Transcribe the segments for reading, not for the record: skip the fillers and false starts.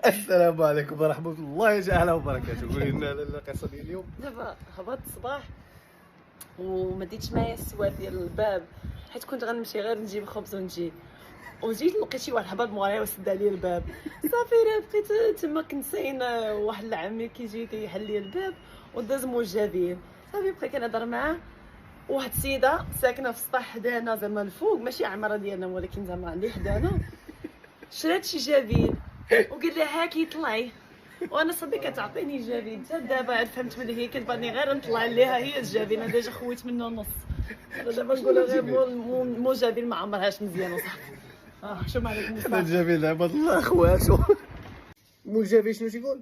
السلام عليكم ورحمة الله تعالى وبركاته. قولي لنا على القصة ديال اليوم. دابا هبطت الصباح وما ديتش معايا السواد ديال الباب، حيت كنت غنمشي غير نجيب خبز ونجي، وجيت لقيت شي واحد هبط مورايا وسد عليا الباب. صافي بقيت تما كنسين واحد العمي كيجي كيحل لي الباب وداز موجبين. صافي بقيت كنهضر معاه، واحد السيده ساكنه في السطح حدانا زعما الفوق، ماشي عماره ديالنا ولكن زعما اللي حدانا، شرات شي جافيل وقال لي هاكي طلعي، وانا صديق كتعطيني جافين. حتى دابا عاد فهمت بلي هي كتبغيني غير نطلع ليها هي الجافين. انا ديجا خويت منه نص، دابا نقولها غير مو جافين ما عمرهاش مزيان وصافي. شو عليك هذا مصطفى؟ الجافين عباد الله خواتو. مو الجافين شنو تيقول؟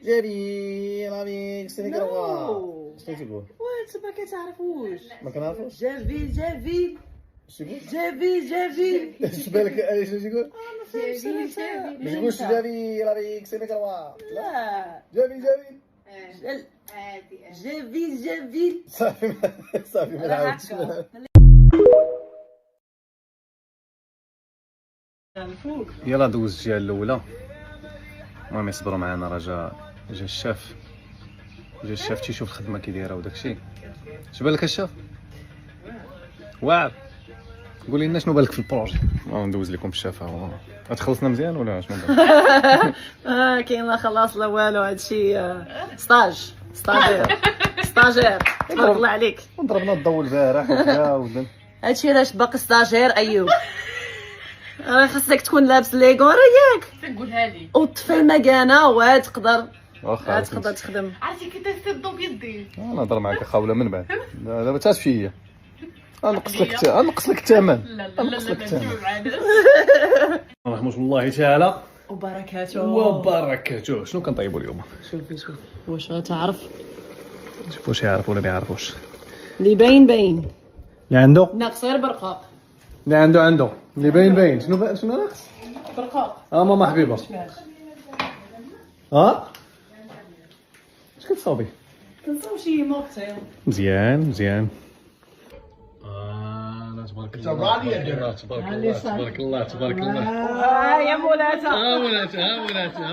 جافين رامي سيني كروا شنو تيقول؟ وانت ما كتعرفوش ما كنعرفوش جافين جافين شنو تيقول؟ جافين جافين. اش بالك شنو تيقول؟ ما فهمتش انا. ما تقولش جافين رامي سيني كروا. لا جافين جافين جافين. صافي صافي ما نعاودش. يلا دوز الجهه الاولى. المهم يصبروا معنا، راه جا الشاف تيشوف الخدمه كي دايره وداكشي. اش بالك الشاف؟ واعر. قولي لنا شنو بالك في البروجي. ندوز لكم الشاف. ها تخلصنا مزيان ولا شنو بالك؟ كاين لا خلاص لا والو، هادشي ستاجير تبارك الله عليك. ضربنا الضو البارح وكذا هادشي علاش باقي ستاجير ايوب. راه خاصك تكون لابس ليغو راه ياك تنقولها لي وطفي المكانه وعاد تقدر واخا تقدر تخدم. عرفتي كي تسدو بيدي. انا نهضر معاك خاوله من بعد. دابا تاش فيا نقص لك الثمن. لا لا لا لا شوف عاد رحمة الله تعالى وبركاته وبركاته. شنو كنطيبوا اليوم؟ شوفي واش غتعرف شوف واش يعرف ولا ما يعرفوش. اللي باين اللي عنده ناقص غير برقاق. اللي عنده اللي باين شنو ناقص؟ برقاق ماما حبيبه. اش كتصاوبي؟ كنصاوب شي موكتيل. مزيان تبارك الله. يا مولاتها ها مولاتها يا مولاتها.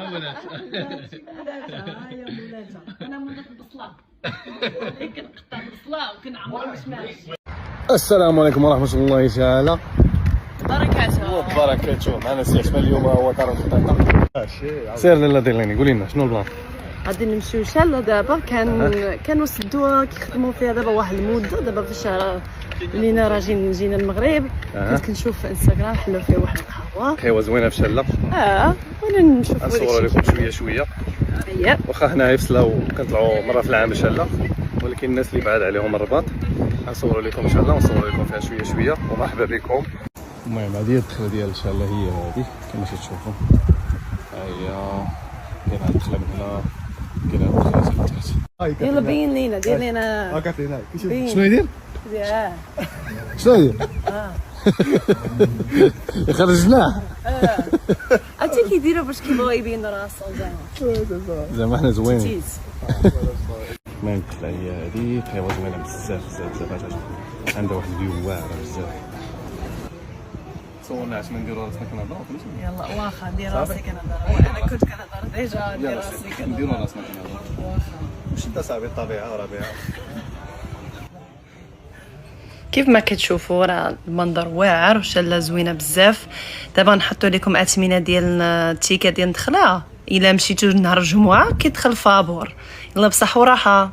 انا مولات البصله كنقطع البصله وكنعمر بالشماش. السلام عليكم ورحمة الله تعالى بركاته وبركاته. معنا سي عثمان اليوم هو دار الخطيطة. سير لاله ديرليني قولي لنا شنو البلان؟ غادي نمشيو شاله دابا. كانوا سدوها كيخدموا فيها دابا واحد المده. دابا في الشهر لينا راه جينا المغرب. كنت كنشوف في انستغرام حلوا فيه واحد قهوه زوينه في شله. وانا نشوف نصوروا لكم شويه واخا هنايا في سلا وكنطلعوا مره في العام شله، ولكن الناس اللي بعاد عليهم الرباط غنصوروا لكم ان شاء الله ونصوروا لكم فيها شويه ومرحبا بكم. المهم هذه الدخله ديال الشله هي هذه كما تشوفوا. كاين هاد الدخله من هنا، كاين هاد الدخله حتى يلا بين لينا دير لينا شنو يدير؟ شنو يدير؟ يخرجناه. عرفتي كيديروا باش كيبغيو يبينوا راسهم زعما حنا زوينين. تيز. المهم الدخله هي هذه. قهوه زوينه بزاف عندها واحد الفيو واعر بزاف. صورنا عشان نديروا راسنا كنهضروا فهمتي. يلا واخا دير راسي كنهضر. انا كنت كنهضر ديجا دير راسي نديروا راسنا كنهضروا. واخا واش انت صاحبي الطبيعه ربيعه. كيف ما كتشوفوا راه المنظر واعر وشله زوينه بزاف. دابا نحطوا لكم اثمنه ديال التيكه ديال الدخله. الا مشيتوا نهار الجمعه كيدخل فابور. يلا بصح وراحه.